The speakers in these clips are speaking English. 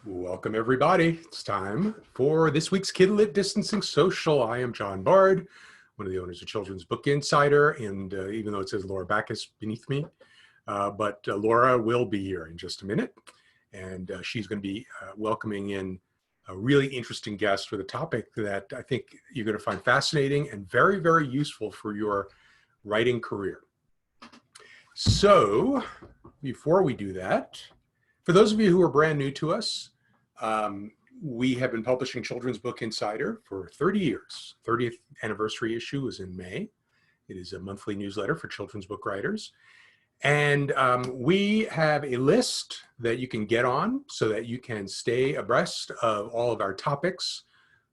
Welcome everybody. It's time for this week's Kidlit Distancing Social. I am John Bard, one of the owners of Children's Book Insider, and even though it says Laura Backus beneath me, but Laura will be here in just a minute, and she's going to be welcoming in a really interesting guest with a topic that I think you're going to find fascinating and very, very useful for your writing career. So before we do that, for those of you who are brand new to us, we have been publishing Children's Book Insider for 30 years. 30th anniversary issue is in May. It is a monthly newsletter for children's book writers. And we have a list that you can get on so that you can stay abreast of all of our topics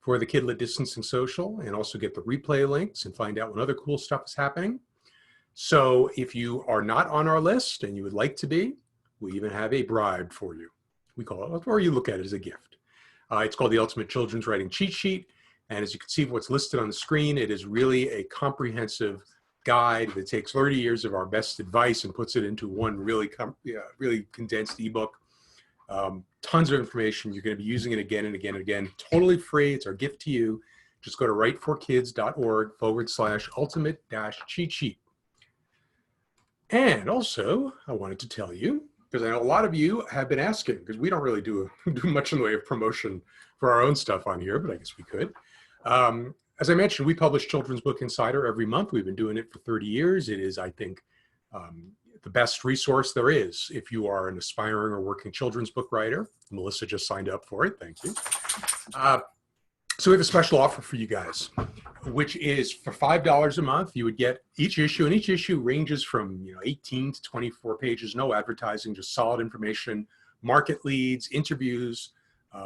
for the Kidlit Distancing Social, and also get the replay links and find out when other cool stuff is happening. So if you are not on our list and you would like to be, we even have a bribe for you. We call it, or you look at it as a gift. It's called the Ultimate Children's Writing Cheat Sheet. And as you can see what's listed on the screen, it is really a comprehensive guide that takes 30 years of our best advice and puts it into one really condensed ebook. Tons of information. You're going to be using it again and again and again. Totally free. It's our gift to you. Just go to writeforkids.org/ultimate-cheat sheet. And also, I wanted to tell you, because I know a lot of you have been asking, because we don't really do much in the way of promotion for our own stuff on here, but I guess we could. As I mentioned, we publish Children's Book Insider every month. We've been doing it for 30 years. It is, I think, the best resource there is if you are an aspiring or working children's book writer. Melissa just signed up for it. Thank you. So we have a special offer for you guys, which is for $5 a month, you would get each issue, and each issue ranges from 18 to 24 pages, no advertising, just solid information, market leads, interviews,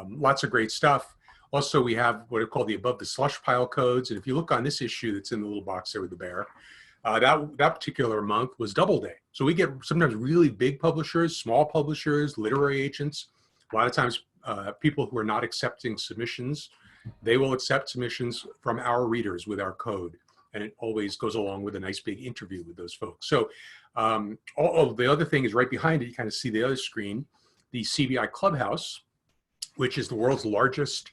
lots of great stuff. Also, we have what are called the Above the Slush Pile codes, and if you look on this issue that's in the little box there with the bear, that particular month was Doubleday. So we get sometimes really big publishers, small publishers, literary agents. A lot of times people who are not accepting submissions, they will accept submissions from our readers with our code. And it always goes along with a nice big interview with those folks. So the other thing is right behind it, you kind of see the other screen, the CBI Clubhouse, which is the world's largest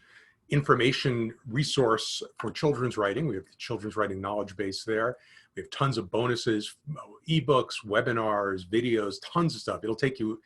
information resource for children's writing. We have the children's writing knowledge base there. We have tons of bonuses, ebooks, webinars, videos, tons of stuff. It'll take you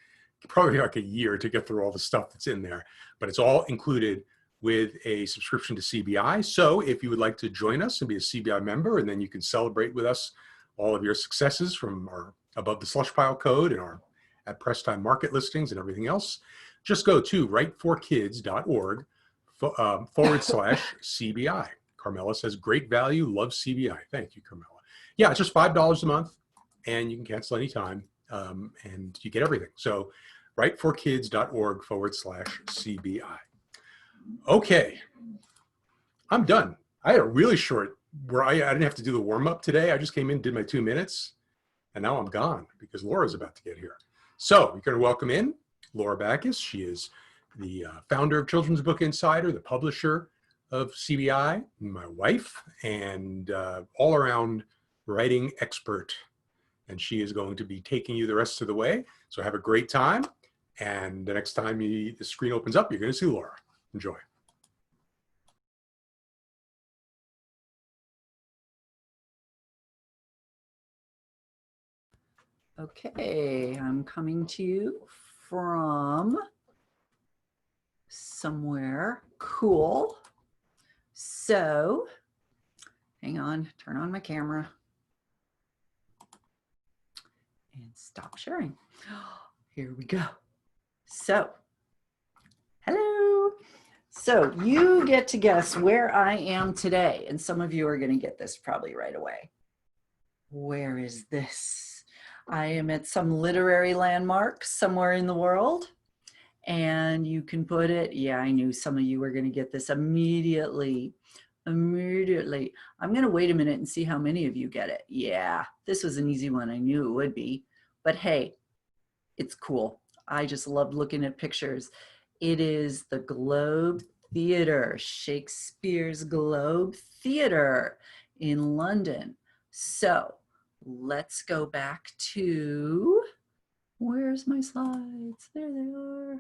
probably like a year to get through all the stuff that's in there, but it's all included with a subscription to CBI. So if you would like to join us and be a CBI member, and then you can celebrate with us all of your successes from our Above the Slush Pile code and our at press time market listings and everything else, just go to writeforkids.org/CBI. Carmela says, great value, love CBI. Thank you, Carmela. Yeah, it's just $5 a month, and you can cancel anytime, and you get everything. So writeforkids.org/CBI. Okay, I'm done. I had a really short, where I didn't have to do the warm-up today. I just came in, did my 2 minutes, and now I'm gone because Laura's about to get here. So we're going to welcome in Laura Backus. She is the founder of Children's Book Insider, the publisher of CBI, my wife, and all-around writing expert. And she is going to be taking you the rest of the way. So have a great time. And the next time the screen opens up, you're going to see Laura. Enjoy. Okay, I'm coming to you from somewhere cool. So, hang on, turn on my camera and stop sharing. Here we go. So, hello. So you get to guess where I am today. And some of you are going to get this probably right away. Where is this? I am at some literary landmark somewhere in the world. And you can put it, yeah, I knew some of you were going to get this immediately. Immediately. I'm going to wait a minute and see how many of you get it. Yeah, this was an easy one. I knew it would be. But hey, it's cool. I just loved looking at pictures. It is the Globe Theatre, Shakespeare's Globe Theatre in London. So let's go back to, where's my slides? There they are.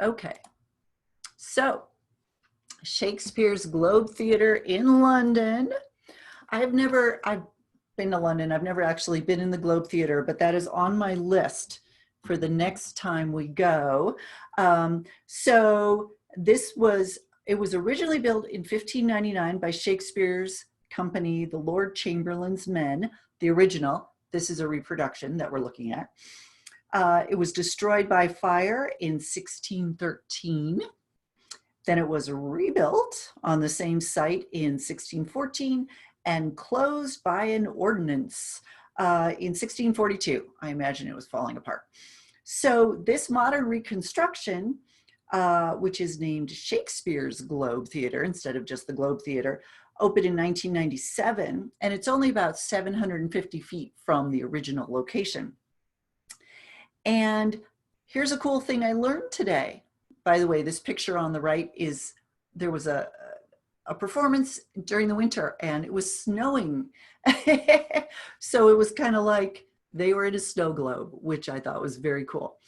Okay, so Shakespeare's Globe Theatre in London. I've been to London. I've never actually been in the Globe Theatre, but that is on my list for the next time we go. So it was originally built in 1599 by Shakespeare's company, the Lord Chamberlain's Men, the original. This is a reproduction that we're looking at. It was destroyed by fire in 1613. Then it was rebuilt on the same site in 1614 and closed by an ordinance in 1642. I imagine it was falling apart. So this modern reconstruction, which is named Shakespeare's Globe Theatre instead of just the Globe Theatre, opened in 1997, and it's only about 750 feet from the original location. And here's a cool thing I learned today. By the way, this picture on the right is, there was a performance during the winter and it was snowing. So it was kind of like they were in a snow globe, which I thought was very cool.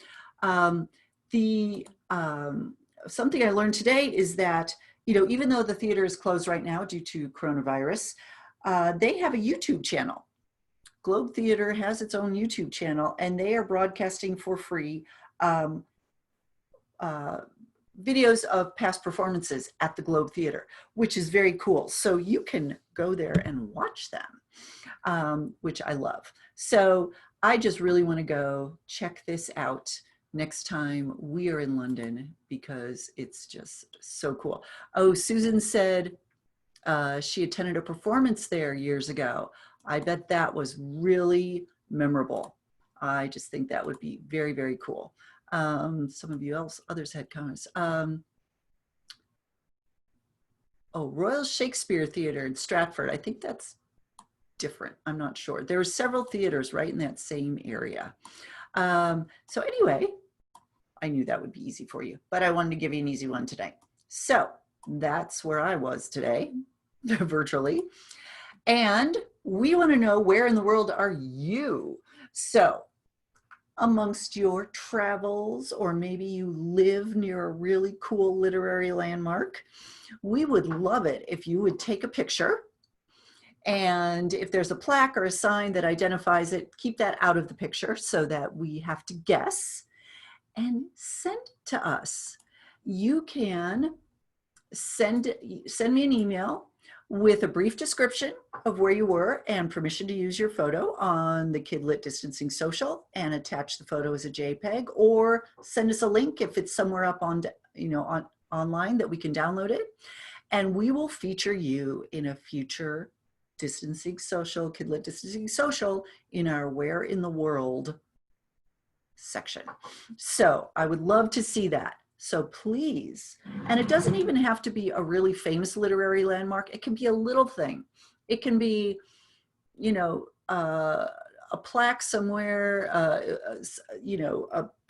Something I learned today is that, you know, even though the theater is closed right now due to coronavirus, they have a YouTube channel. Globe Theatre has its own YouTube channel, and they are broadcasting for free videos of past performances at the Globe Theatre, which is very cool. So you can go there and watch them, which I love. So I just really want to go check this out next time we are in London, because it's just so cool. Oh, Susan said she attended a performance there years ago. I bet that was really memorable. I just think that would be very, very cool. Some of you others had comments. Oh, Royal Shakespeare Theatre in Stratford. I think that's different. I'm not sure. There were several theaters right in that same area. So anyway, I knew that would be easy for you, but I wanted to give you an easy one today. So that's where I was today, virtually. And we want to know, where in the world are you? So amongst your travels, or maybe you live near a really cool literary landmark, we would love it if you would take a picture. And if there's a plaque or a sign that identifies it, keep that out of the picture so that we have to guess, and send it to us. You can send me an email with a brief description of where you were and permission to use your photo on the Kidlit Distancing Social, and attach the photo as a JPEG, or send us a link if it's somewhere up on, online that we can download it. And we will feature you in a future Distancing Social, Kidlit Distancing Social, in our Where in the World section. So I would love to see that. So please, and it doesn't even have to be a really famous literary landmark. It can be a little thing. It can be, a plaque somewhere,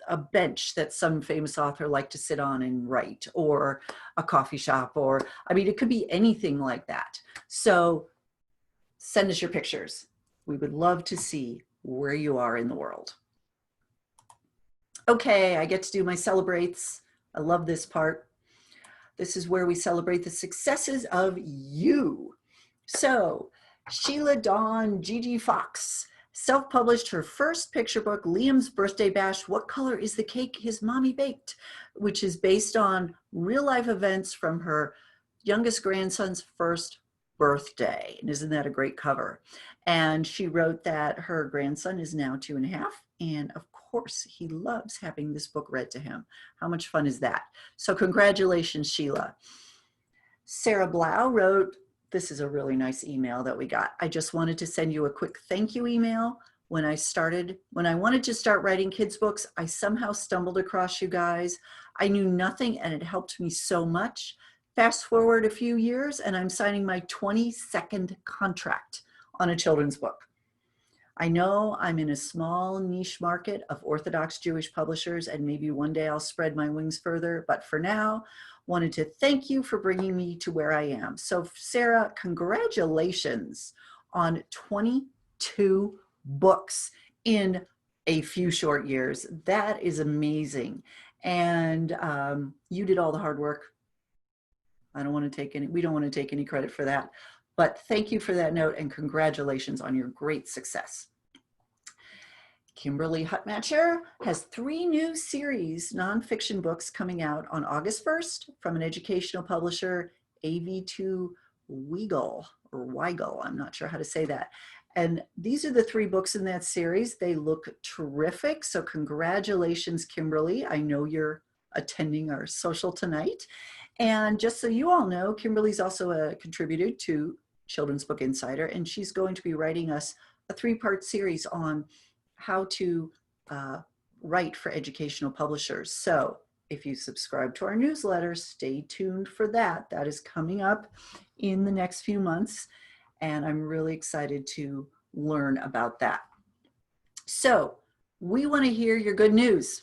a bench that some famous author liked to sit on and write, or a coffee shop, or, it could be anything like that. So send us your pictures. We would love to see where you are in the world. Okay, I get to do my celebrates. I love this part. This is where we celebrate the successes of you. So Sheila Dawn Gigi Fox self-published her first picture book, Liam's Birthday Bash, What Color is the Cake His Mommy Baked?, which is based on real life events from her youngest grandson's first birthday. And isn't that a great cover? And she wrote that her grandson is now 2.5, and of course he loves having this book read to him. How much fun is that? So congratulations, Sheila. Sarah Blau wrote, this is a really nice email that we got. I just wanted to send you a quick thank you email. When I wanted to start writing kids books, I somehow stumbled across you guys. I knew nothing and it helped me so much. Fast forward a few years and I'm signing my 22nd contract on a children's book. I know I'm in a small niche market of Orthodox Jewish publishers, and maybe one day I'll spread my wings further, but for now, wanted to thank you for bringing me to where I am. So Sarah, congratulations on 22 books in a few short years. That is amazing. And you did all the hard work. I don't want to take any, we don't want to take any credit for that. But thank you for that note and congratulations on your great success. Kimberly Hutmatcher has 3 new series nonfiction books coming out on August 1st from an educational publisher, AV2 Weigel, or Weigel, I'm not sure how to say that. And these are the 3 books in that series. They look terrific. So congratulations, Kimberly. I know you're attending our social tonight. And just so you all know, Kimberly's also a contributor to Children's Book Insider, and she's going to be writing us a 3-part series on how to write for educational publishers. So if you subscribe to our newsletter, stay tuned for that. That is coming up in the next few months, and I'm really excited to learn about that. So we want to hear your good news.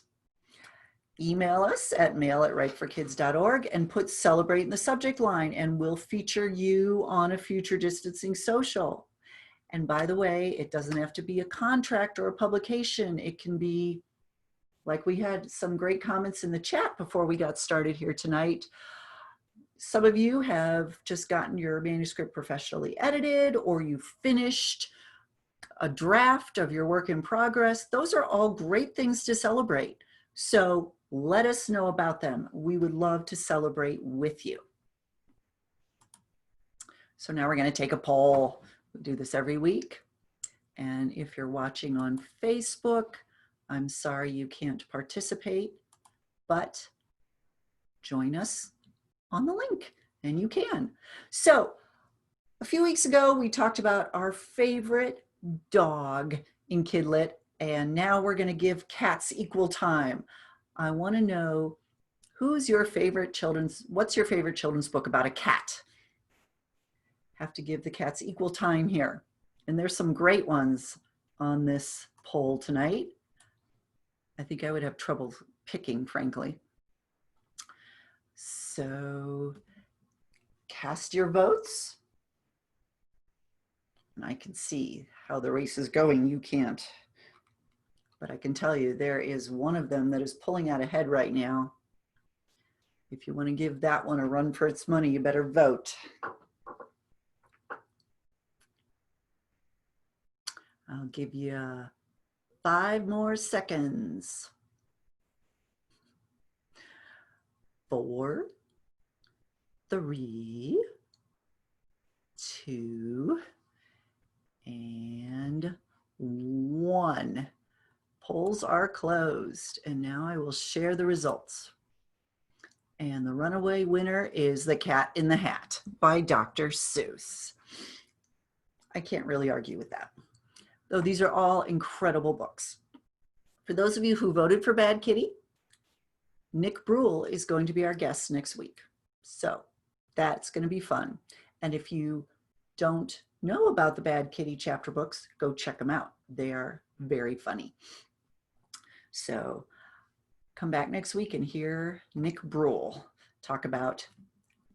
Email us at mail@writeforkids.org and put celebrate in the subject line, and we'll feature you on a future distancing social. And by the way, it doesn't have to be a contract or a publication. It can be, like we had some great comments in the chat before we got started here tonight. Some of you have just gotten your manuscript professionally edited, or you finished a draft of your work in progress. Those are all great things to celebrate. So let us know about them. We would love to celebrate with you. So now we're going to take a poll. We do this every week. And if you're watching on Facebook, I'm sorry you can't participate, but join us on the link and you can. So a few weeks ago, we talked about our favorite dog in Kidlit, and now we're going to give cats equal time. I want to know what's your favorite children's book about a cat? Have to give the cats equal time here. And there's some great ones on this poll tonight. I think I would have trouble picking, frankly. So cast your votes. And I can see how the race is going. You can't. But I can tell you there is one of them that is pulling out ahead right now. If you want to give that one a run for its money, you better vote. I'll give you 5 more seconds. 4, 3, 2, and 1. Polls are closed, and now I will share the results. And the runaway winner is The Cat in the Hat by Dr. Seuss. I can't really argue with that. Though these are all incredible books. For those of you who voted for Bad Kitty, Nick Bruhl is going to be our guest next week. So that's going to be fun. And if you don't know about the Bad Kitty chapter books, go check them out. They are very funny. So come back next week and hear Nick Bruhl talk about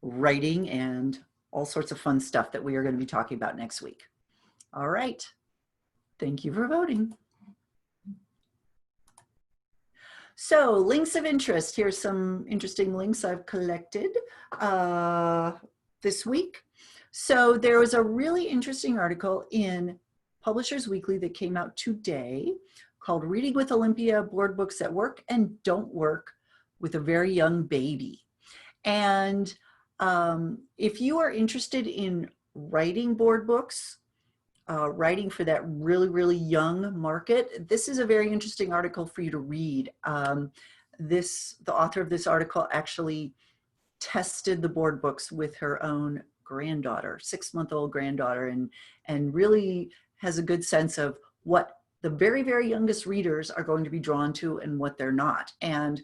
writing and all sorts of fun stuff that we are going to be talking about next week. All right. Thank you for voting. So links of interest. Here's some interesting links I've collected this week. So there was a really interesting article in Publishers Weekly that came out today called Reading with Olympia, Board Books That Work and Don't Work with a Very Young Baby. And if you are interested in writing board books, writing for that really, really young market, this is a very interesting article for you to read. The author of this article actually tested the board books with her own granddaughter, 6-month-old granddaughter, and really has a good sense of what the very, very youngest readers are going to be drawn to and what they're not. And,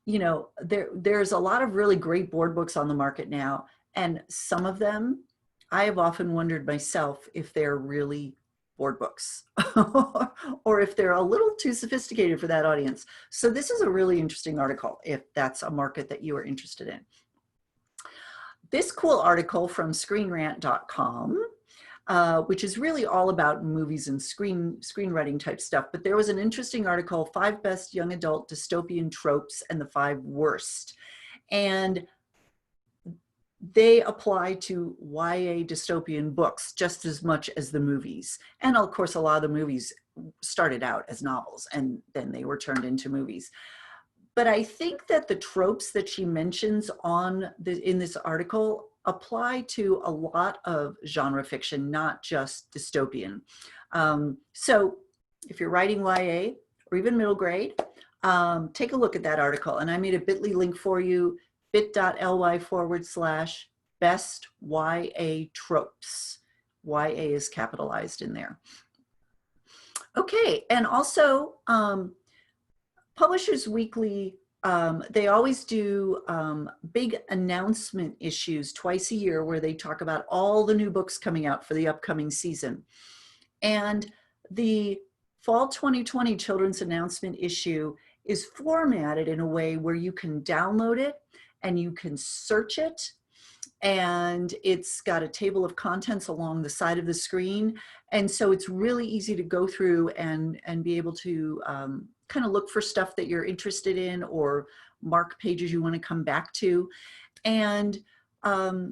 you know, there's a lot of really great board books on the market now, and some of them, I have often wondered myself if they're really board books or if they're a little too sophisticated for that audience. So this is a really interesting article if that's a market that you are interested in. This cool article from screenrant.com which is really all about movies and screenwriting type stuff. But there was an interesting article, 5 Best Young Adult Dystopian Tropes and the 5 Worst. And they apply to YA dystopian books just as much as the movies. And of course, a lot of the movies started out as novels and then they were turned into movies. But I think that the tropes that she mentions in this article apply to a lot of genre fiction, not just dystopian. So if you're writing YA or even middle grade, take a look at that article. And I made a bit.ly link for you, bit.ly/best YA tropes. YA is capitalized in there. Okay, and also Publishers Weekly, they always do big announcement issues twice a year where they talk about all the new books coming out for the upcoming season. And the Fall 2020 Children's Announcement issue is formatted in a way where you can download it and you can search it. And it's got a table of contents along the side of the screen. And so it's really easy to go through and be able to kind of look for stuff that you're interested in or mark pages you want to come back to. And I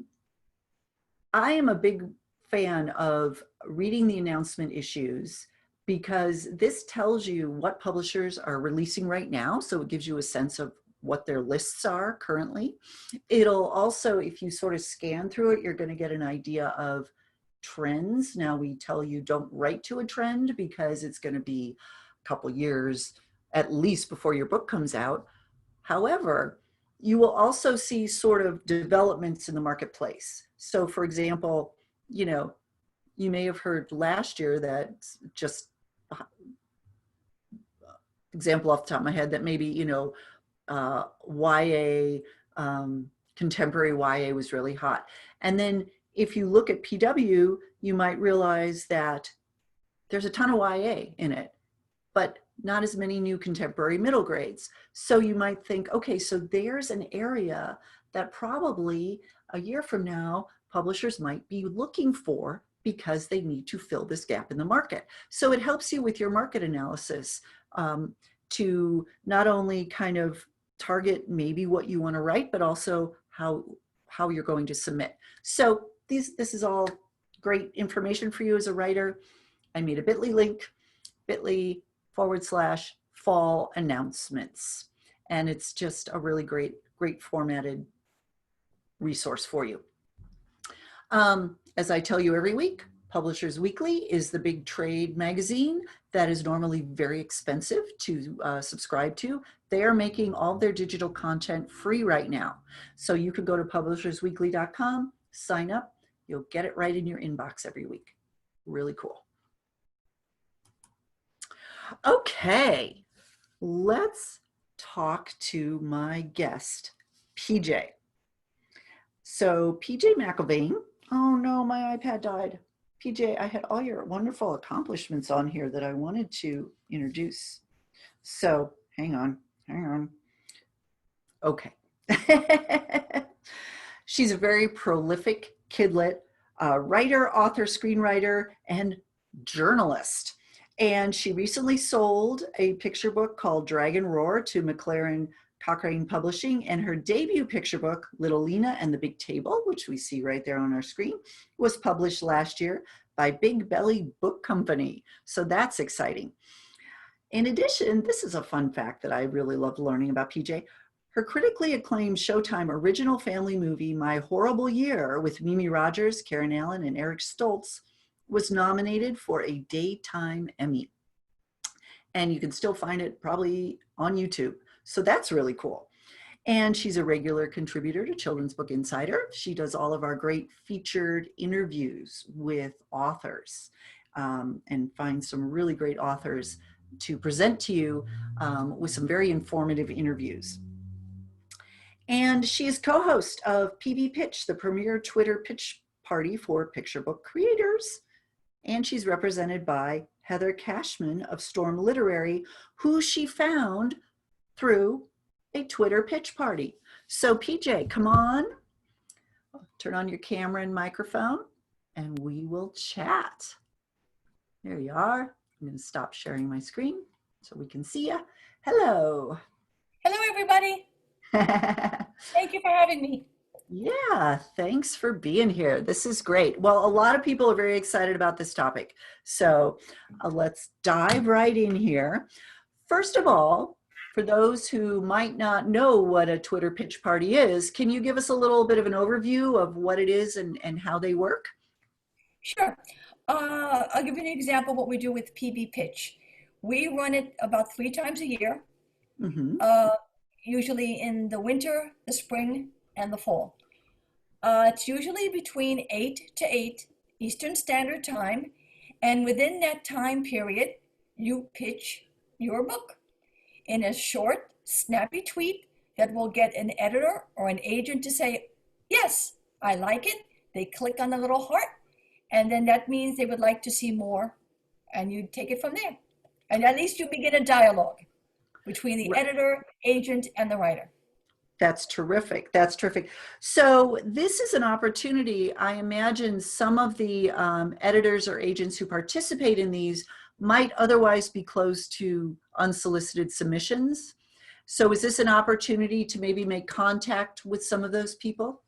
am a big fan of reading the announcement issues because this tells you what publishers are releasing right now. So it gives you a sense of what their lists are currently. It'll also, if you sort of scan through it, you're going to get an idea of trends. Now we tell you don't write to a trend because it's going to be a couple years at least before your book comes out. However, you will also see sort of developments in the marketplace. So for example, you know, you may have heard last year that just example off the top of my head that maybe, you know, YA, contemporary YA was really hot. And then if you look at PW, you might realize that there's a ton of YA in it, but not as many new contemporary middle grades. So you might think, okay, so there's an area that probably a year from now, publishers might be looking for because they need to fill this gap in the market. So it helps you with your market analysis to not only kind of target maybe what you want to write, but also how you're going to submit. So this is all great information for you as a writer. I made a bit.ly link, bit.ly/fall announcements. And it's just a really great formatted resource for you. As I tell you every week, Publishers Weekly is the big trade magazine that is normally very expensive to subscribe to. They are making all their digital content free right now. So you can go to publishersweekly.com, sign up, you'll get it right in your inbox every week. Really cool. Okay, let's talk to my guest, PJ. So PJ McIlvane, oh no, my iPad died. PJ, I had all your wonderful accomplishments on here that I wanted to introduce. So hang on. Okay. She's a very prolific Kidlit writer, author, screenwriter, and journalist. And she recently sold a picture book called Dragon Roar to McLaren Cochrane Publishing, and her debut picture book, Little Lena and the Big Table, which we see right there on our screen, was published last year by Big Belly Book Company. So that's exciting. In addition, this is a fun fact that I really love learning about PJ. Her critically acclaimed Showtime original family movie, My Horrible Year, with Mimi Rogers, Karen Allen, and Eric Stoltz, was nominated for a Daytime Emmy. And you can still find it probably on YouTube. So that's really cool. And she's a regular contributor to Children's Book Insider. She does all of our great featured interviews with authors and finds some really great authors to present to you with some very informative interviews. And she is co-host of PB Pitch, the premier Twitter pitch party for picture book creators. And she's represented by Heather Cashman of Storm Literary, who she found through a Twitter pitch party. So PJ, come on, turn on your camera and microphone. and we will chat. There you are. I'm going to stop sharing my screen so we can see you. Hello. Hello, everybody. Thank you for having me. Yeah, thanks for being here. This is great. Well, a lot of people are very excited about this topic. So let's dive right in here. First of all, for those who might not know what a Twitter pitch party is, can you give us a little bit of an overview of what it is and how they work? Sure. I'll give you an example of what we do with PB Pitch. We run it about 3 times a year, usually in the winter, the spring, and the fall. It's usually between 8 to 8 Eastern Standard Time, and within that time period, you pitch your book in a short, snappy tweet that will get an editor or an agent to say, yes, I like it. They click on the little heart, and then that means they would like to see more, and you take it from there. And at least you begin a dialogue between the editor, agent, and the writer. That's terrific. That's terrific. So this is an opportunity. I imagine some of the editors or agents who participate in these might otherwise be closed to unsolicited submissions. So is this an opportunity to maybe make contact with some of those people?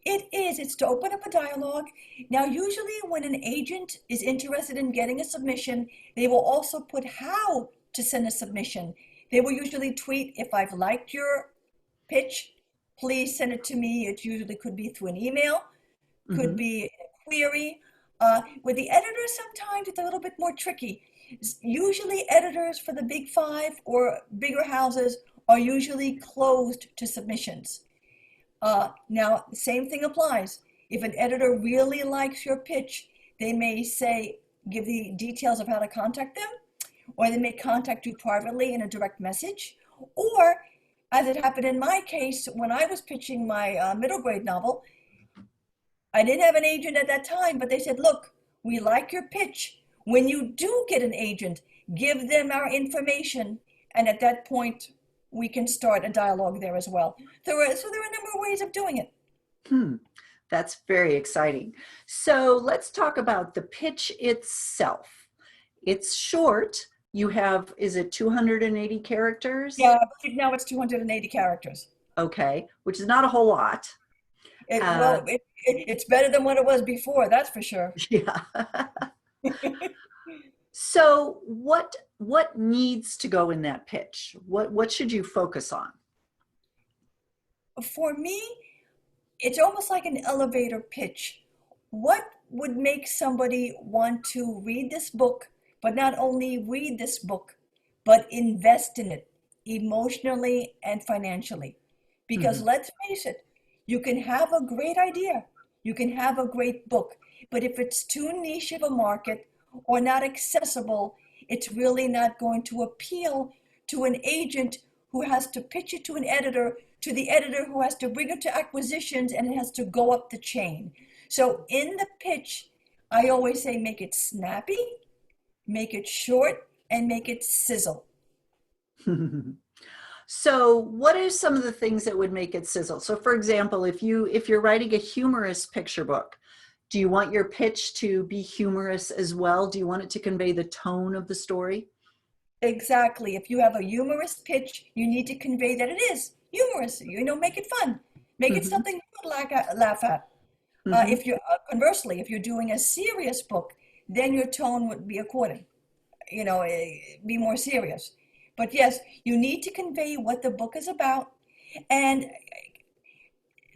It is. It's to open up a dialogue. Now, usually when an agent is interested in getting a submission, they will also put how to send a submission. They will usually tweet, if I've liked your pitch, please send it to me. It usually could be through an email, could be a query. With the editors, sometimes it's a little bit more tricky. Usually editors for the big 5 or bigger houses are usually closed to submissions. Now, the same thing applies. If an editor really likes your pitch, they may say, give the details of how to contact them, or they may contact you privately in a direct message, or as it happened in my case, when I was pitching my middle grade novel, I didn't have an agent at that time, but they said, look, we like your pitch. When you do get an agent, give them our information. And at that point, we can start a dialogue there as well. So there are a number of ways of doing it. That's very exciting. So let's talk about the pitch itself. It's short. You have, is it 280 characters? Yeah, now it's 280 characters. Okay, which is not a whole lot. It's better than what it was before, that's for sure. Yeah. So what needs to go in that pitch? What should you focus on? For me, it's almost like an elevator pitch. What would make somebody want to read this book, but not only read this book, but invest in it emotionally and financially? Because let's face it, you can have a great idea, you can have a great book, but if it's too niche of a market or not accessible, it's really not going to appeal to an agent who has to pitch it to an editor, to the editor who has to bring it to acquisitions, and it has to go up the chain. So in the pitch, I always say make it snappy, make it short, and make it sizzle. So what are some of the things that would make it sizzle? So for example, if you're writing a humorous picture book, do you want your pitch to be humorous as well? Do you want it to convey the tone of the story? Exactly. If you have a humorous pitch, you need to convey that it is humorous. Make it fun. Make it something you would laugh at. If you're conversely, if you're doing a serious book, then your tone would be according. Be more serious. But yes, you need to convey what the book is about. And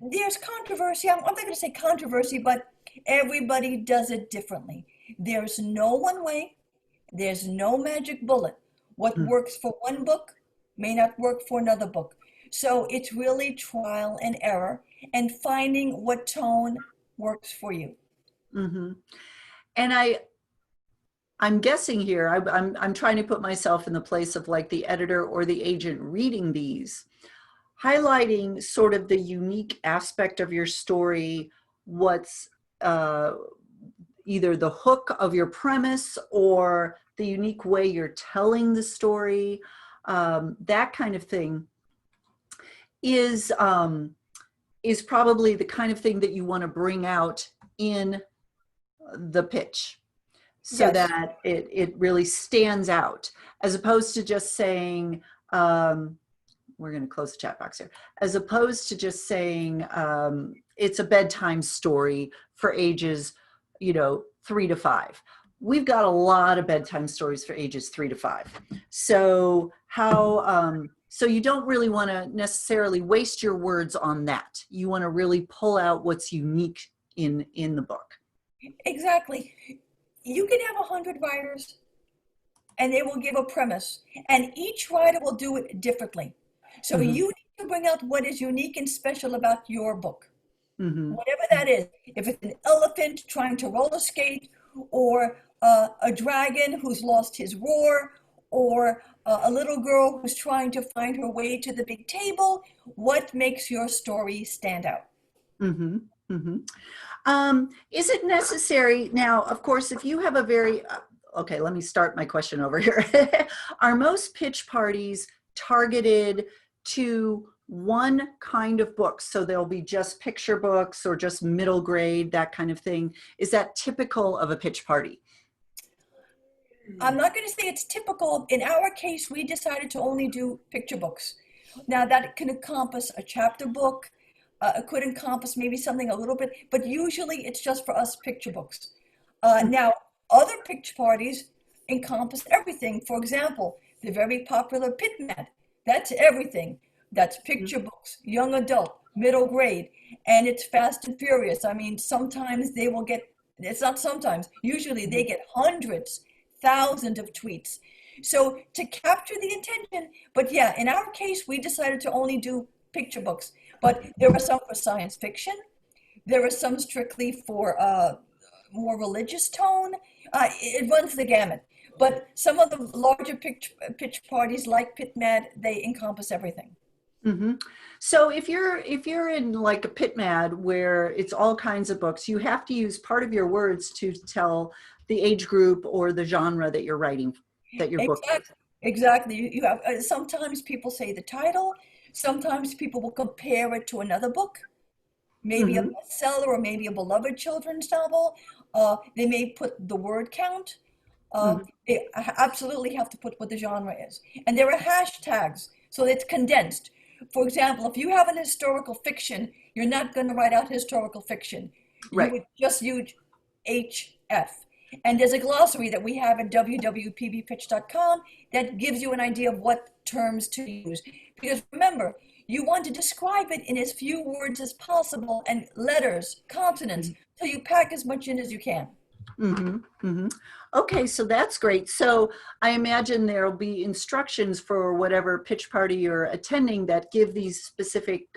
there's controversy. I'm not going to say controversy, but everybody does it differently. There's no one way. There's no magic bullet. What works for one book may not work for another book. So it's really trial and error and finding what tone works for you. And I'm guessing here, I'm trying to put myself in the place of like the editor or the agent reading these, highlighting sort of the unique aspect of your story, what's either the hook of your premise or the unique way you're telling the story, that kind of thing is probably the kind of thing that you want to bring out in the pitch so Yes. that it really stands out, as opposed to just saying, we're going to close the chat box here, as opposed to just saying it's a bedtime story for ages, 3 to 5. We've got a lot of bedtime stories for ages 3 to 5. So so you don't really want to necessarily waste your words on that. You want to really pull out what's unique in the book. Exactly. You can have 100 writers and they will give a premise, and each writer will do it differently. So you need to bring out what is unique and special about your book. Whatever that is. If it's an elephant trying to roller skate, or a dragon who's lost his roar, or a little girl who's trying to find her way to the big table, what makes your story stand out? Is it necessary now, of course, if you have a very, okay, let me start my question over here. Are most pitch parties targeted to one kind of book? So there'll be just picture books or just middle grade, that kind of thing. Is that typical of a pitch party? I'm not going to say it's typical. In our case, we decided to only do picture books. Now that can encompass a chapter book. It could encompass maybe something a little bit, but usually it's just for us picture books. Now, other picture parties encompass everything. For example, the very popular PitMad, that's everything. That's picture books, young adult, middle grade, and it's fast and furious. I mean, sometimes they will get, it's not sometimes, usually they get hundreds, thousands of tweets. So to capture the attention, but yeah, in our case, we decided to only do picture books. But there are some for science fiction. There are some strictly for more religious tone. It runs the gamut. But some of the larger pitch parties like PitMad, they encompass everything. So if you're in like a PitMad where it's all kinds of books, you have to use part of your words to tell the age group or the genre that you're writing, that your book is. Exactly. You have sometimes people say the title. Sometimes people will compare it to another book, maybe a bestseller or maybe a beloved children's novel. They may put the word count. They absolutely have to put what the genre is. And there are hashtags, so it's condensed. For example, if you have an historical fiction, you're not going to write out historical fiction. You would just use HF. And there's a glossary that we have at www.dvpitcom that gives you an idea of what terms to use. Because remember, you want to describe it in as few words as possible and letters, consonants, so you pack as much in as you can. Okay, so that's great. So I imagine there'll be instructions for whatever pitch party you're attending that give these specific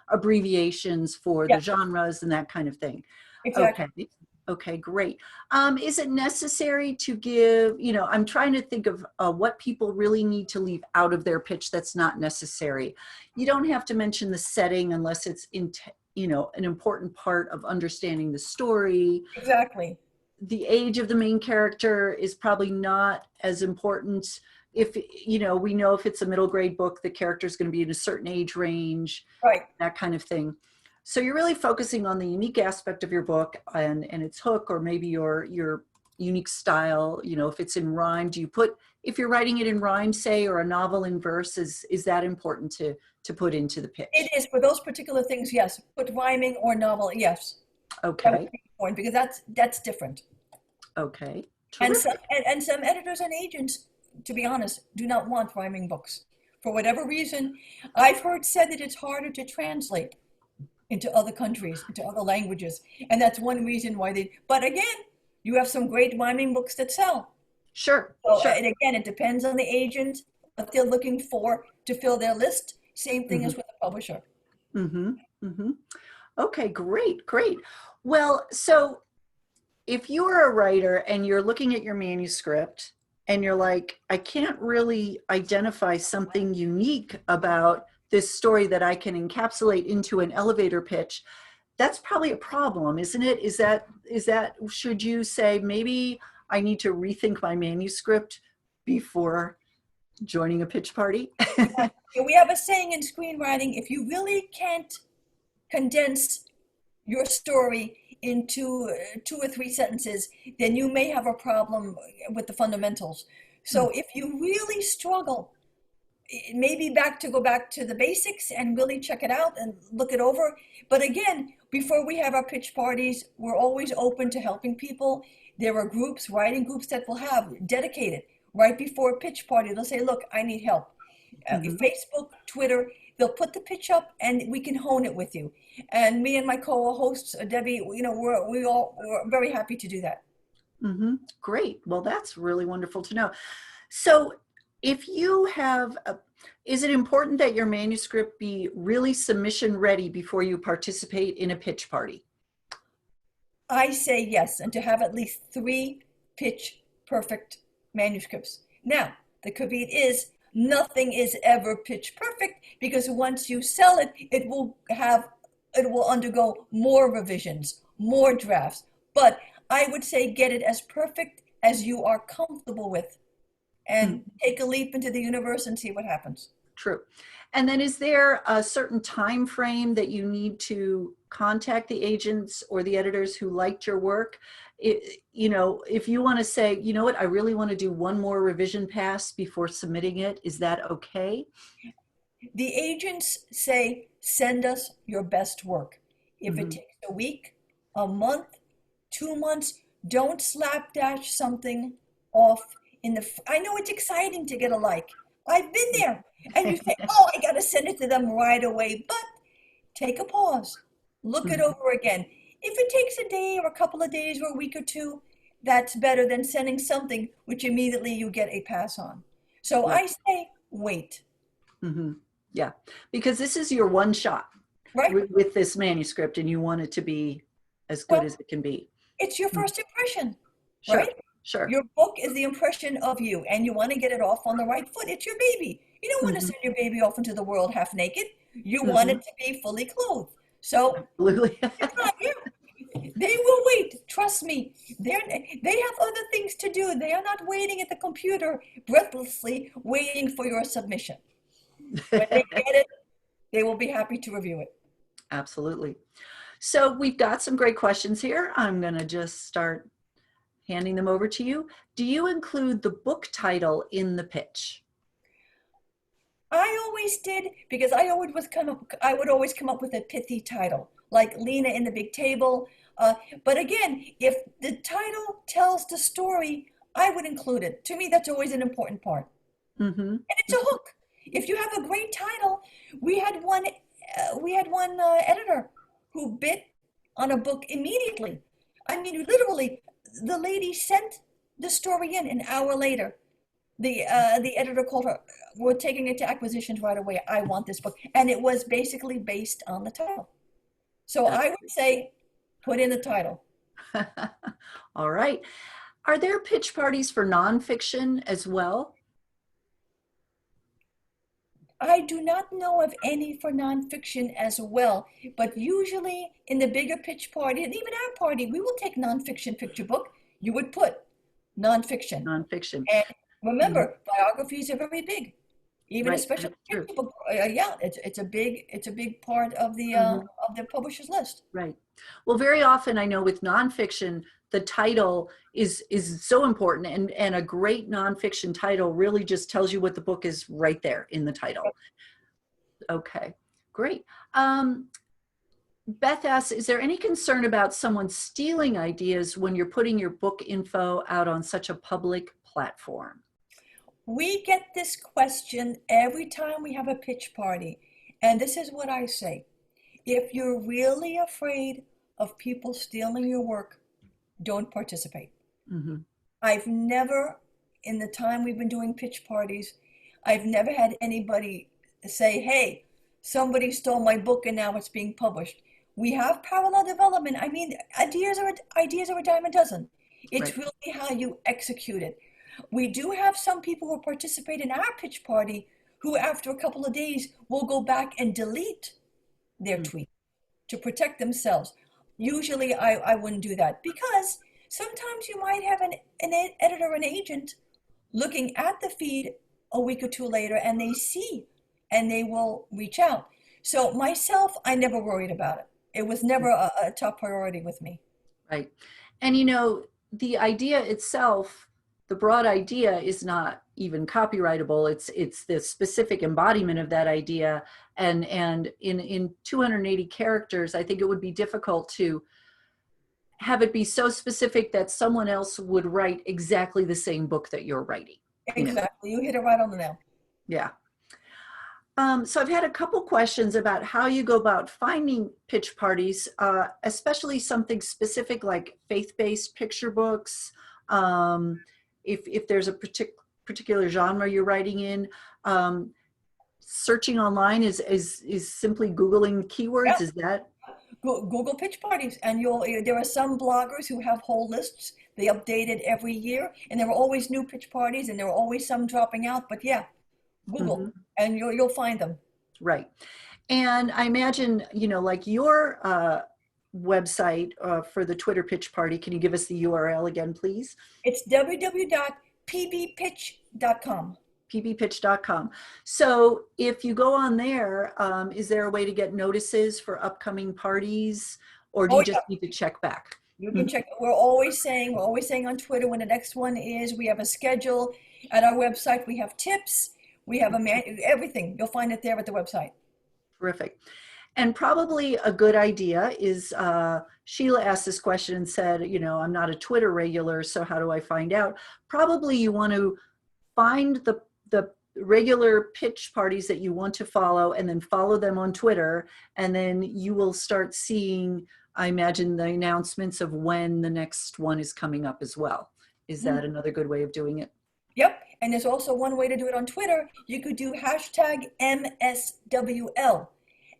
abbreviations for the genres and that kind of thing. Exactly. Okay, great. Is it necessary to give, I'm trying to think of what people really need to leave out of their pitch that's not necessary. You don't have to mention the setting unless it's an important part of understanding the story. Exactly. The age of the main character is probably not as important. If, we know if it's a middle grade book, the character is going to be in a certain age range, right? That kind of thing. So you're really focusing on the unique aspect of your book and its hook, or maybe your unique style. If it's in rhyme, if you're writing it in rhyme, say, or a novel in verse, is that important to put into the pitch? It is for those particular things, yes. Put rhyming or novel, yes. Okay. Because that's different. Okay. And some editors and agents, to be honest, do not want rhyming books. For whatever reason, I've heard said that it's harder to translate into other countries, into other languages. And that's one reason why but again, you have some great rhyming books that sell. Sure. And again, it depends on the agent, what they're looking for to fill their list. Same thing as with the publisher. Okay, great. Well, so if you're a writer and you're looking at your manuscript and you're like, I can't really identify something unique about this story that I can encapsulate into an elevator pitch, that's probably a problem, isn't it? Is that, should you say, maybe I need to rethink my manuscript before joining a pitch party? We have a saying in screenwriting, if you really can't condense your story into 2 or 3 sentences, then you may have a problem with the fundamentals. So if you really struggle, maybe go back to the basics and really check it out and look it over. But again, before we have our pitch parties, we're always open to helping people. There are groups, writing groups that will have dedicated right before a pitch party. They'll say, look, I need help. Facebook, Twitter, they'll put the pitch up and we can hone it with you. And me and my co-hosts, Debbie, we're very happy to do that. Great. Well, that's really wonderful to know. So if you have, is it important that your manuscript be really submission ready before you participate in a pitch party? I say yes, and to have at least 3 pitch perfect manuscripts. Now, the caveat is nothing is ever pitch perfect, because once you sell it, it will undergo more revisions, more drafts. But I would say get it as perfect as you are comfortable with, and take a leap into the universe and see what happens. True. And then is there a certain time frame that you need to contact the agents or the editors who liked your work? If you want to say, you know what, I really want to do one more revision pass before submitting it, is that okay? The agents say, send us your best work. If it takes a week, a month, 2 months, don't slapdash something off I know it's exciting to get a like. I've been there. And you say, oh, I got to send it to them right away. But take a pause. Look it over again. If it takes a day or a couple of days or a week or 2, that's better than sending something which immediately you get a pass on. So I say, wait. Yeah, because this is your one shot with this manuscript, and you want it to be as good as it can be. It's your first impression, Sure. right? Sure. Your book is the impression of you, and you want to get it off on the right foot. It's your baby. You don't want to send your baby off into the worove half naked. You want it to be fully clothed. So absolutely. It's not you. They will wait. Trust me. They have other things to do. They are not waiting at the computer breathlessly waiting for your submission. When they get it, they will be happy to review it. Absolutely. So we've got some great questions here. I'm going to just start handing them over to you. Do you include the book title in the pitch? I always did, because I would always come up with a pithy title, like Lena in the Big Table. But again, if the title tells the story, I would include it. To me, that's always an important part. And it's a hook. If you have a great title, we had one editor who bit on a book immediately. I mean, literally, the lady sent the story in an hour later. The editor called her, we're taking it to acquisitions right away. I want this book. And it was basically based on the title. So I would say, put in the title. All right. Are there pitch parties for nonfiction as well? I do not know of any for nonfiction as well, but usually in the bigger pitch party, and even our party, we will take nonfiction picture book. You would put nonfiction. Nonfiction. And remember, biographies are very big, even a special picture book. Yeah, it's a big part of the publisher's list. Right. Well, very often I know with nonfiction, the title is so important, and a great nonfiction title really just tells you what the book is right there in the title. Okay, great. Beth asks, is there any concern about someone stealing ideas when you're putting your book info out on such a public platform? We get this question every time we have a pitch party, and this is what I say. If you're really afraid of people stealing your work, don't participate. I've never, in the time we've been doing pitch parties, I've never had anybody say, hey, somebody stole my book and now it's being published. We have parallel development. I mean, ideas are a dime a dozen. It's really how you execute it. We do have some people who participate in our pitch party who, after a couple of days, will go back and delete their tweet to protect themselves. Usually I wouldn't do that, because sometimes you might have an editor, an agent looking at the feed a week or 2 later, and they see, and they will reach out. So myself, I never worried about it. It was never a top priority with me. Right. And you know, the idea itself, the broad idea is not even copyrightable. It's the specific embodiment of that idea. And in 280 characters, I think it would be difficult to have it be so specific that someone else would write exactly the same book that you're writing. You know? Exactly. You hit it right on the nail. Yeah. So I've had a couple questions about how you go about finding pitch parties, especially something specific like faith-based picture books. If there's a particular genre you're writing in, searching online is simply Googling keywords. Yeah. Is that? Google pitch parties, and there are some bloggers who have whole lists. They update it every year, and there are always new pitch parties, and there are always some dropping out. But yeah, Google, and you'll find them. Right. And I imagine, you know, like your website for the Twitter pitch party, can you give us the URL again, please? It's www.pbpitch.com. pbpitch.com. So if you go on there, is there a way to get notices for upcoming parties, or do you just need to check back? You can check. We're always saying on Twitter when the next one is. We have a schedule at our website. We have tips. We have everything. You'll find it there at the website. Terrific. And probably a good idea is, Sheila asked this question and said, you know, I'm not a Twitter regular, so how do I find out? Probably you want to find the regular pitch parties that you want to follow and then follow them on Twitter, and then you will start seeing, I imagine, the announcements of when the next one is coming up as well. Is that another good way of doing it? Yep. And there's also one way to do it on Twitter. You could do #MSWL.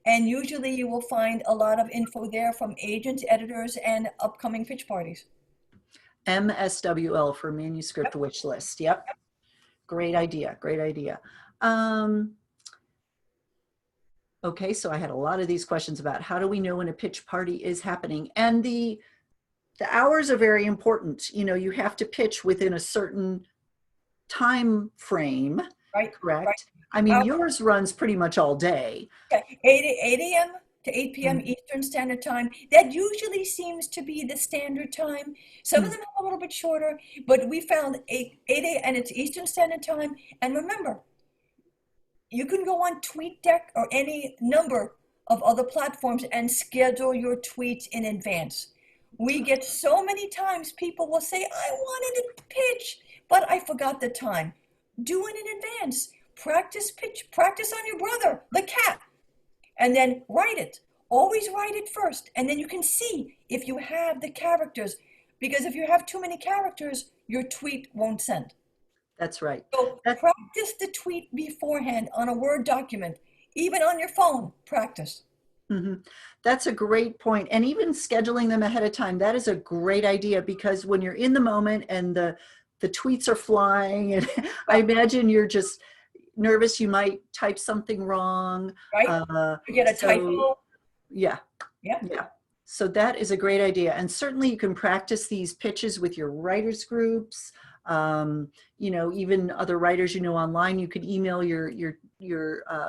And usually you will find a lot of info there from agents, editors, and upcoming pitch parties. MSWL for manuscript wish list. Yep. Great idea. Great idea. Okay, so I had a lot of these questions about how do we know when a pitch party is happening, and the hours are very important. You know, you have to pitch within a certain time frame, Right? correct? Right. I mean, yours runs pretty much all day. 8 a.m. to 8 p.m. Eastern Standard Time. That usually seems to be the standard time. Some of them are a little bit shorter, but we found 8 a.m. and it's Eastern Standard Time. And remember, you can go on TweetDeck or any number of other platforms and schedule your tweets in advance. We get so many times people will say, I wanted to pitch, but I forgot the time. Do it in advance. Practice pitch. Practice on your brother, the cat. And then write it. Always write it first. And then you can see if you have the characters. Because if you have too many characters, your tweet won't send. That's right. So practice the tweet beforehand on a Word document. Even on your phone, practice. That's a great point. And even scheduling them ahead of time, that is a great idea, because when you're in the moment and the tweets are flying, and I imagine you're just nervous you might type something wrong. Right? You get a typo. Yeah. So that is a great idea. And certainly you can practice these pitches with your writers groups. You know, even other writers, you know, online, you can email your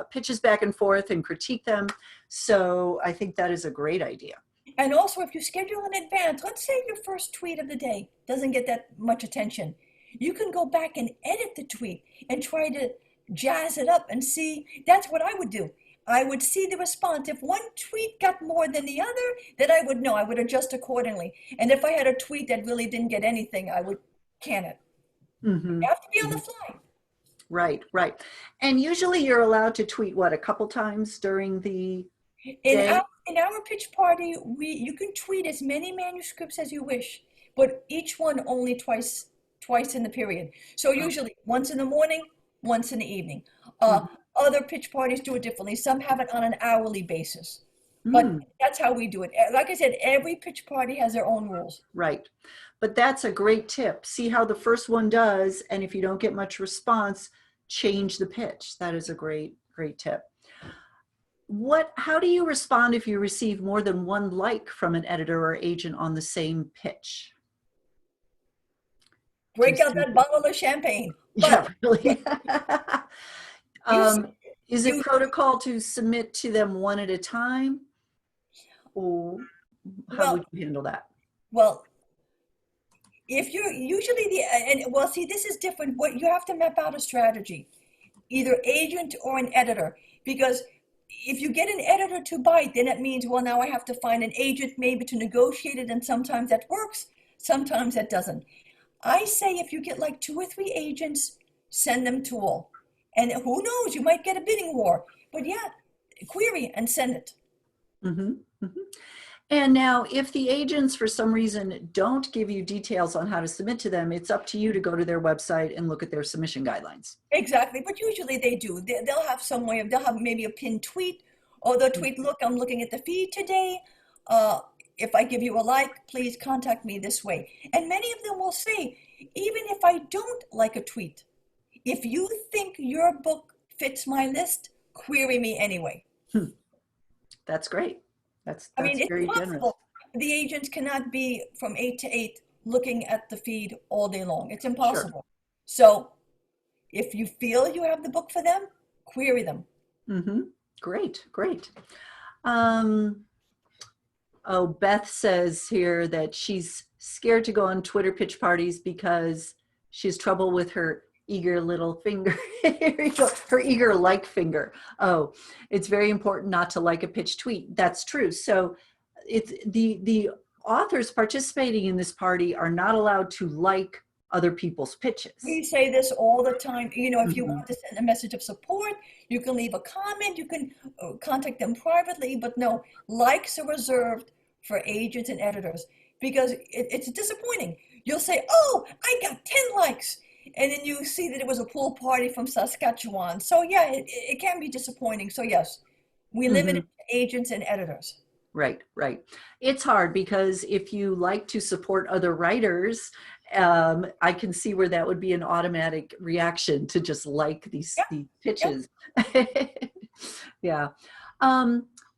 pitches back and forth and critique them. So I think that is a great idea. And also, if you schedule in advance, let's say your first tweet of the day doesn't get that much attention. You can go back and edit the tweet and try to jazz it up and see. That's what I would do. I would see the response. If one tweet got more than the other, then I would know. I would adjust accordingly. And if I had a tweet that really didn't get anything, I would can it. You have to be on the fly. Right. And usually you're allowed to tweet, what, a couple times during the day? In our pitch party, you can tweet as many manuscripts as you wish, but each one only twice in the period. So usually once in the morning, once in the evening. Other pitch parties do it differently. Some have it on an hourly basis, but that's how we do it. Like I said, every pitch party has their own rules. Right. But that's a great tip. See how the first one does, and if you don't get much response, change the pitch. That is a great tip. How do you respond if you receive more than one like from an editor or agent on the same pitch? Break out that bottle of champagne. Yeah, really. Is it protocol to submit to them one at a time? Or how would you handle that? Well, if you're usually well, see, this is different. What you have to map out a strategy, either agent or an editor, because if you get an editor to bite, then it means, well, now I have to find an agent maybe to negotiate it, and sometimes that works, sometimes that doesn't. I say if you get like 2 or 3 agents, send them to all. And who knows, you might get a bidding war. But yeah, query and send it. Mm-hmm. Mm-hmm. And now if the agents for some reason don't give you details on how to submit to them, it's up to you to go to their website and look at their submission guidelines. Exactly, but usually they do. They'll have some way of, they'll have maybe a pinned tweet, or they'll tweet, look, I'm looking at the feed today. If I give you a like, please contact me this way. And many of them will say, even if I don't like a tweet, if you think your book fits my list, query me anyway. That's great. That's I mean, it's very generous. impossible. The agents cannot be from 8 to 8 looking at the feed all day long. It's impossible. Sure. So if you feel you have the book for them, query them. Mm-hmm. Great, great. Oh, Beth says here that she's scared to go on Twitter pitch parties because she has trouble with her eager little finger. Her eager like finger. Oh, it's very important not to like a pitch tweet. That's true. So it's the authors participating in this party are not allowed to like other people's pitches. We say this all the time. You know, if you want to send a message of support, you can leave a comment, you can contact them privately, but no, likes are reserved for agents and editors, because it's disappointing. You'll say, oh, I got 10 likes. And then you see that it was a pool party from Saskatchewan. So yeah, it can be disappointing. So yes, we limit it to agents and editors. Right, right. It's hard because if you like to support other writers, I can see where that would be an automatic reaction to just like these pitches. Yeah.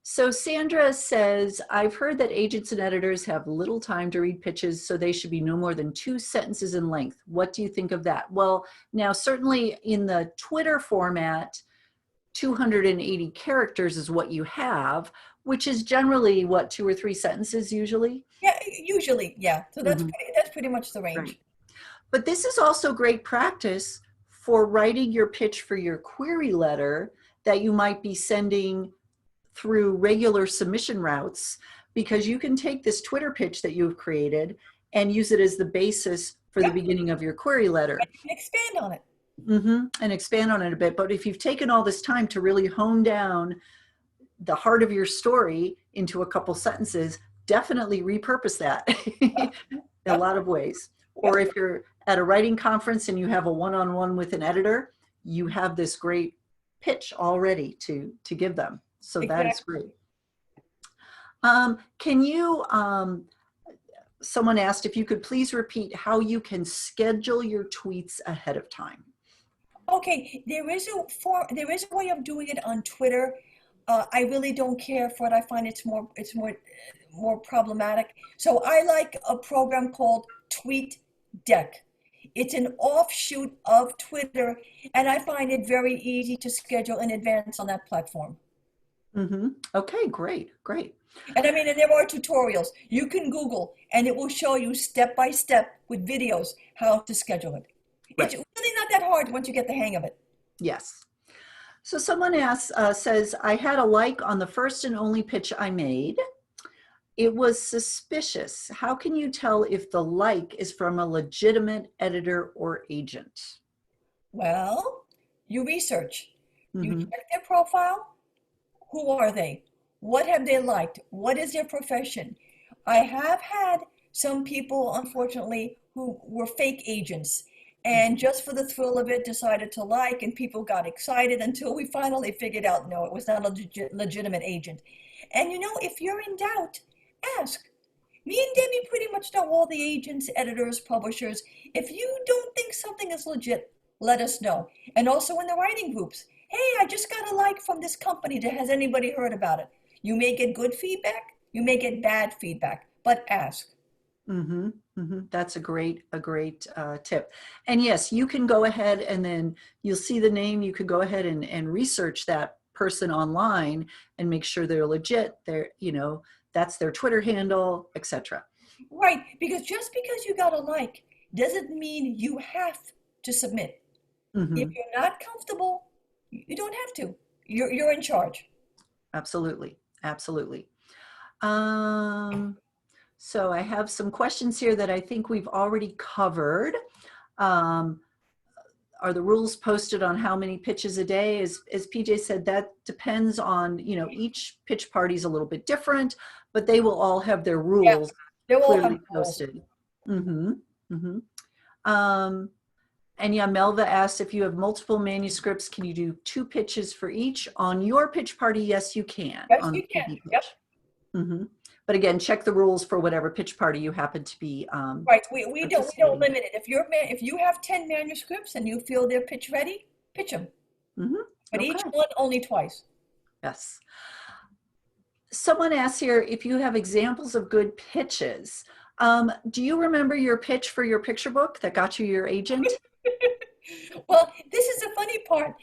So Sandra says, I've heard that agents and editors have little time to read pitches, so they should be no more than 2 sentences in length. What do you think of that? Well, now certainly in the Twitter format, 280 characters is what you have, which is generally what, 2 or 3 sentences usually? Yeah, usually, yeah. So that's pretty much the range. Right. But this is also great practice for writing your pitch for your query letter that you might be sending through regular submission routes, because you can take this Twitter pitch that you've created and use it as the basis for the beginning of your query letter. And you can expand on it. And expand on it a bit. But if you've taken all this time to really hone down the heart of your story into a couple sentences, definitely repurpose that in a lot of ways. Or if you're at a writing conference and you have a one-on-one with an editor, you have this great pitch already to give them. So that is great. Can you, someone asked if you could please repeat how you can schedule your tweets ahead of time. Okay, there is a way of doing it on Twitter. I really don't care for it. I find it's more problematic. So I like a program called TweetDeck. It's an offshoot of Twitter, and I find it very easy to schedule in advance on that platform. Okay, great, great. And I mean, and there are tutorials. You can Google, and it will show you step by step with videos how to schedule it. Right. It's really not that hard once you get the hang of it. Yes. So someone asks, says, I had a like on the first and only pitch I made. It was suspicious. How can you tell if the like is from a legitimate editor or agent? Well, you research. You check their profile. Who are they? What have they liked? What is their profession? I have had some people, unfortunately, who were fake agents, and just for the thrill of it decided to like, and people got excited until we finally figured out, no, it was not a legitimate agent. And you know, if you're in doubt, ask. Me and Debbie pretty much know all the agents, editors, publishers. If you don't think something is legit, let us know. And also in the writing groups. Hey, I just got a like from this company. Has anybody heard about it? You may get good feedback. You may get bad feedback, but ask. That's a great tip. And yes, you can go ahead and then you'll see the name. You could go ahead and research that person online and make sure they're legit. They're, you know, that's their Twitter handle, etc. Right, because just because you got a like doesn't mean you have to submit. If Mhm. you're not comfortable, you don't have to. You're in charge. Absolutely. Absolutely. So I have some questions here that I think we've already covered. Um, are the rules posted on how many pitches a day? As PJ said, that depends on, you know, each pitch party is a little bit different, but they will all have their Yeah, rules they all have clearly rules. posted. Mm-hmm. Mm-hmm. And yeah, Melva asked if you have multiple manuscripts, can you do 2 pitches for each? On your pitch party, yes, you can Yes, on you the can. PB Yep. pitch. Mm-hmm. But again, check the rules for whatever pitch party you happen to be Right. We don't participating limit it. If you have 10 manuscripts and you feel they're pitch ready, pitch them. in. Mm-hmm. But Okay. each one only twice. Yes. Someone asked here if you have examples of good pitches. Do you remember your pitch for your picture book that got you your agent? Well, this is the funny part.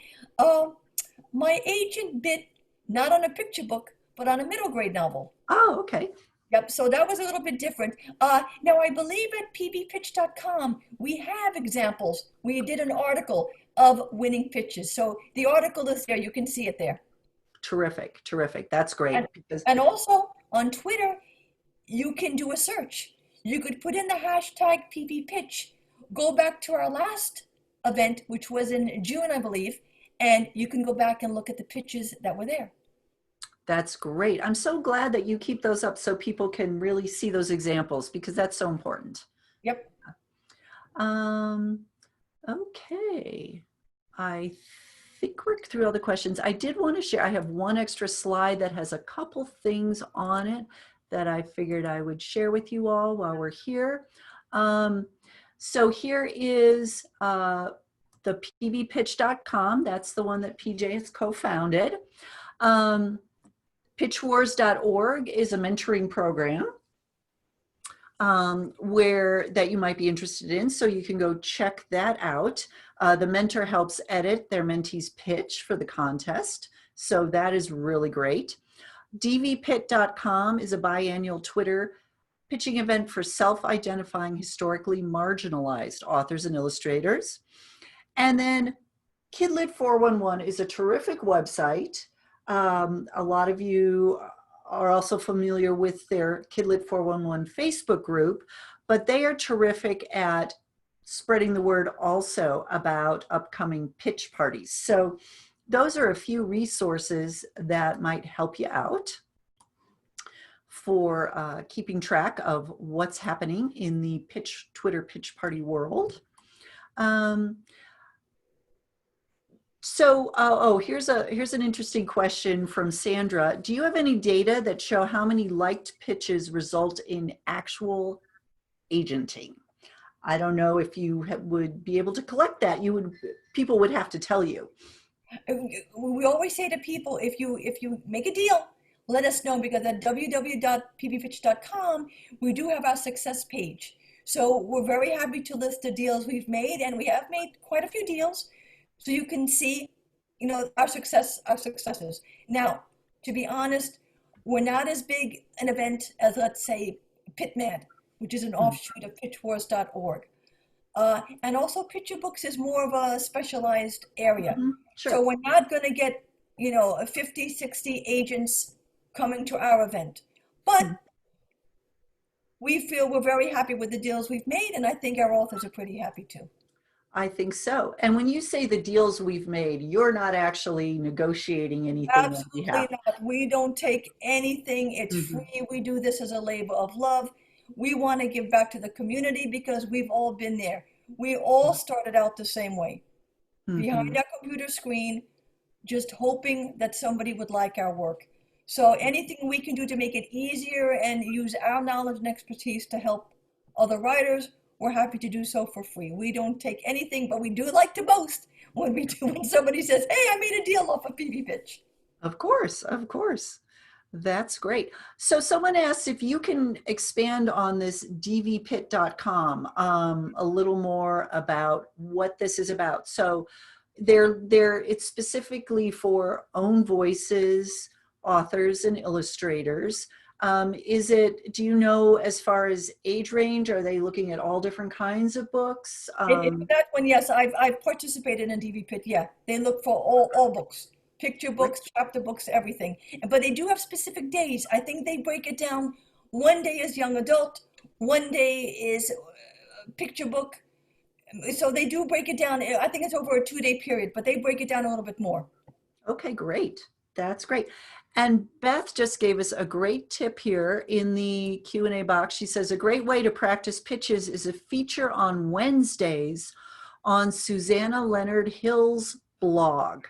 My agent bid not on a picture book, but on a middle grade novel. Oh, okay. Yep, so that was a little bit different. Now, I believe at dvpitcom we have examples. We did an article of winning pitches. So the article is there. You can see it there. Terrific, terrific. That's great. And, Because and also on Twitter, you can do a search. You could put in the hashtag PBPitch, go back to our last event, which was in June, I believe, and you can go back and look at the pitches that were there. that's great. I'm so glad that you keep those up so people can really see those examples because that's so important. Yep. Okay. I think we're through all the questions. I did want to share, I have one extra slide that has a couple things on it that I figured I would share with you all while we're here. So here is the pbpitch.com. That's the one that PJ has co-founded. Pitchwars.org is a mentoring program where that you might be interested in. So you can go check that out. The mentor helps edit their mentee's pitch for the contest. So that is really great. dvpit.com is a biannual Twitter pitching event for self-identifying historically marginalized authors and illustrators. And then Kidlit 411 is a terrific website. A lot of you are also familiar with their Kidlit 411 Facebook group, but they are terrific at spreading the word also about upcoming pitch parties. So those are a few resources that might help you out for keeping track of what's happening in the Twitter pitch party world. Here's an interesting question from Sandra. Do you have any data that show how many liked pitches result in actual agenting? I don't know if you would be able to collect that. People would have to tell you. We always say to people, if you make a deal, let us know, because at www.pbpitch.com, we do have our success page. So we're very happy to list the deals we've made, and we have made quite a few deals. So you can see, you know, our successes. Now, to be honest, we're not as big an event as, let's say, Pitman, which is an offshoot of pitchwars.org. And also Picture Books is more of a specialized area. Sure. So we're not going to get, you know, 50, 60 agents coming to our event. But we feel we're very happy with the deals we've made, and I think our authors are pretty happy too. I think so. And when you say the deals we've made, you're not actually negotiating anything. Absolutely not. We don't take anything. It's free. We do this as a labor of love. We want to give back to the community because we've all been there. We all started out the same way, behind our computer screen, just hoping that somebody would like our work. So anything we can do to make it easier and use our knowledge and expertise to help other writers, we're happy to do so for free. We don't take anything, but we do like to boast when somebody says, hey, I made a deal off of PB Pitch. Of course, of course. That's great. So someone asked if you can expand on this dvpit.com a little more about what this is about. So it's specifically for own voices, authors and illustrators. Do you know as far as age range, are they looking at all different kinds of books? In that one, yes, I've participated in DVPIT. Yeah, they look for all books, picture books, chapter books, everything. But they do have specific days. I think they break it down. One day is young adult, one day is picture book. So they do break it down. I think it's over a 2-day period, but they break it down a little bit more. Okay, great. That's great. And Beth just gave us a great tip here in the Q&A box. She says, a great way to practice pitches is a feature on Wednesdays on Susanna Leonard Hill's blog.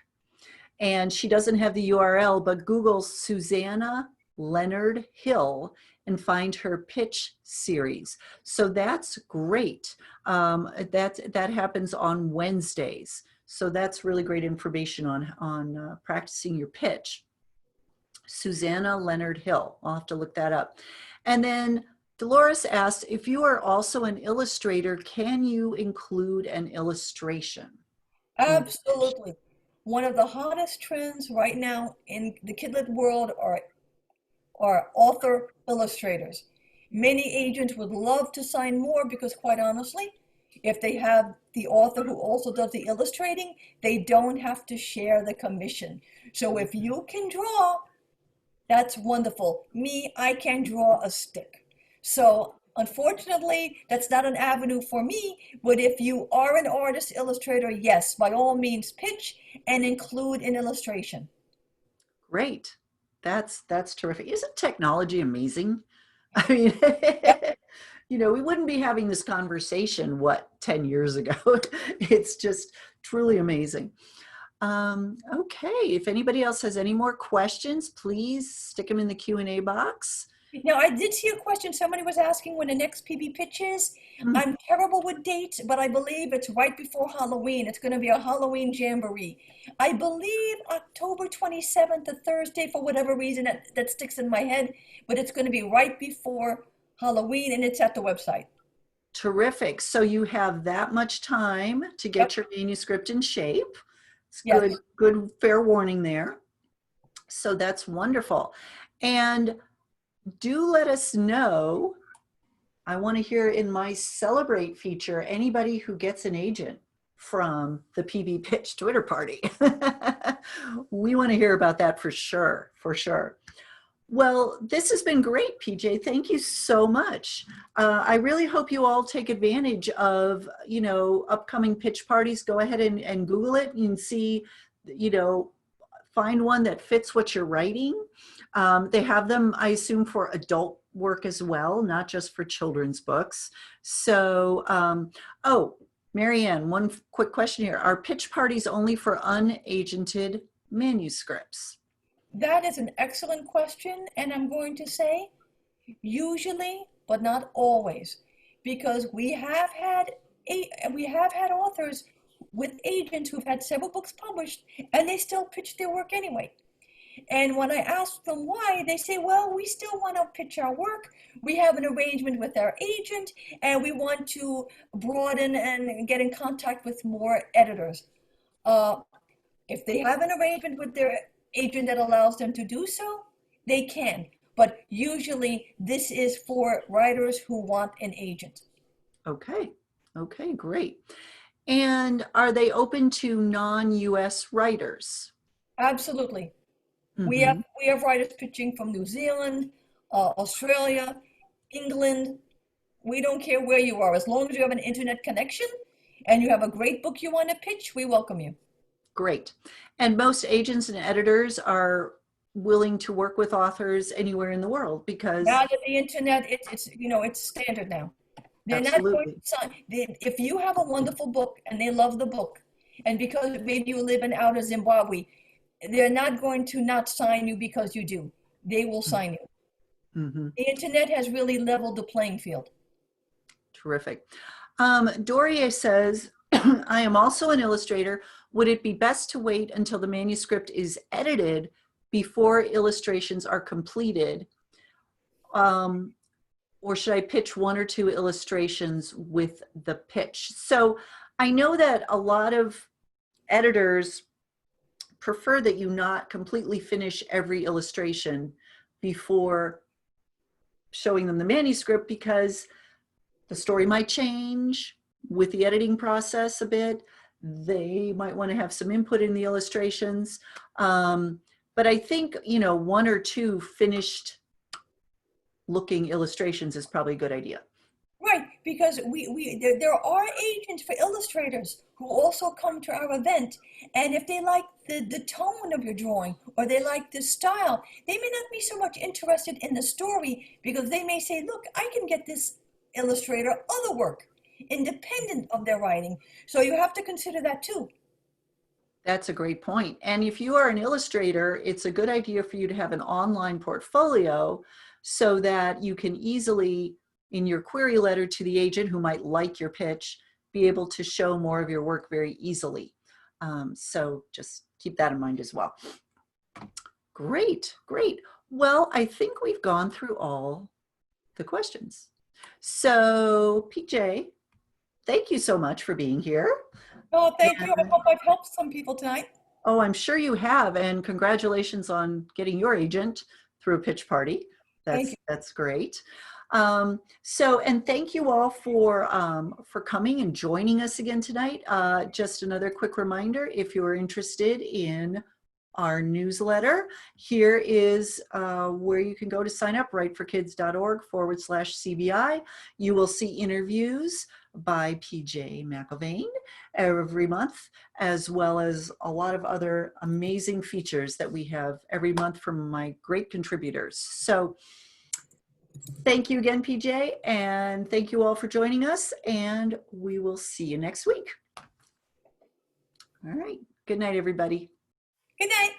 And she doesn't have the URL, but Google Susanna Leonard Hill and find her pitch series. So that's great. That happens on Wednesdays. So that's really great information on practicing your pitch. Susanna Leonard Hill. I'll have to look that up. And then Dolores asked, if you are also an illustrator, can you include an illustration? Absolutely. One of the hottest trends right now in the Kidlit world are author illustrators. Many agents would love to sign more because, quite honestly, if they have the author who also does the illustrating, they don't have to share the commission. So if you can draw, that's wonderful. Me, I can draw a stick. So unfortunately, that's not an avenue for me, but if you are an artist illustrator, yes, by all means, pitch and include an illustration. Great. That's terrific. Isn't technology amazing? I mean, you know, we wouldn't be having this conversation, 10 years ago? It's just truly amazing. Okay, if anybody else has any more questions, please stick them in the Q&A box. Now, I did see a question. Somebody was asking when the next PB pitch is. I'm terrible with dates, but I believe it's right before Halloween. It's going to be a Halloween jamboree. I believe October 27th, a Thursday, for whatever reason that sticks in my head, but it's going to be right before Halloween, and it's at the website. Terrific. So you have that much time to get your manuscript in shape. It's good fair warning there. So that's wonderful. And do let us know. I want to hear in my Celebrate feature, anybody who gets an agent from the PB Pitch Twitter party. We want to hear about that for sure, for sure. Well, this has been great, PJ. Thank you so much. I really hope you all take advantage of, you know, upcoming pitch parties. Go ahead and Google it and see, you know, find one that fits what you're writing. They have them, I assume, for adult work as well, not just for children's books. So, oh, Marianne, one quick question here. Are pitch parties only for unagented manuscripts? That is an excellent question, and I'm going to say usually, but not always, because we have had authors with agents who've had several books published, and they still pitch their work anyway. And when I ask them why, they say, well, we still want to pitch our work. We have an arrangement with our agent, and we want to broaden and get in contact with more editors. If they have an arrangement with their agent that allows them to do so, they can. But usually this is for writers who want an agent. Okay. Okay, great. And are they open to non-US writers? Absolutely. We have writers pitching from New Zealand, Australia, England. We don't care where you are. As long as you have an internet connection and you have a great book you want to pitch, we welcome you. Great. And most agents and editors are willing to work with authors anywhere in the world because now that the internet, it's you know, it's standard now. They're not going to sign. If you have a wonderful book and they love the book, and because maybe you live in outer Zimbabwe, they're not going to not sign you because you do. They will sign you. The internet has really leveled the playing field. Terrific. Doria says, I am also an illustrator. Would it be best to wait until the manuscript is edited before illustrations are completed? Or should I pitch 1 or 2 illustrations with the pitch? So I know that a lot of editors prefer that you not completely finish every illustration before showing them the manuscript because the story might change with the editing process a bit. They might want to have some input in the illustrations. But I think, you know, 1 or 2 finished looking illustrations is probably a good idea. Right, because there are agents for illustrators who also come to our event, and if they like the tone of your drawing or they like the style, they may not be so much interested in the story because they may say, look, I can get this illustrator other work independent of their writing. So you have to consider that too. That's a great point. And if you are an illustrator, it's a good idea for you to have an online portfolio so that you can easily, in your query letter to the agent who might like your pitch, be able to show more of your work very easily. So just keep that in mind as well. Great, great. Well, I think we've gone through all the questions. So PJ, thank you so much for being here. Oh, thank you. I hope I've helped some people tonight. Oh, I'm sure you have, and congratulations on getting your agent through a pitch party. That's great. And thank you all for coming and joining us again tonight. Just another quick reminder, if you're interested in our newsletter, here is where you can go to sign up, writeforkids.org/CBI. You will see interviews by PJ McIlvane every month, as well as a lot of other amazing features that we have every month from my great contributors. So thank you again, PJ, and thank you all for joining us, and we will see you next week. All right. Good night, everybody. Good night.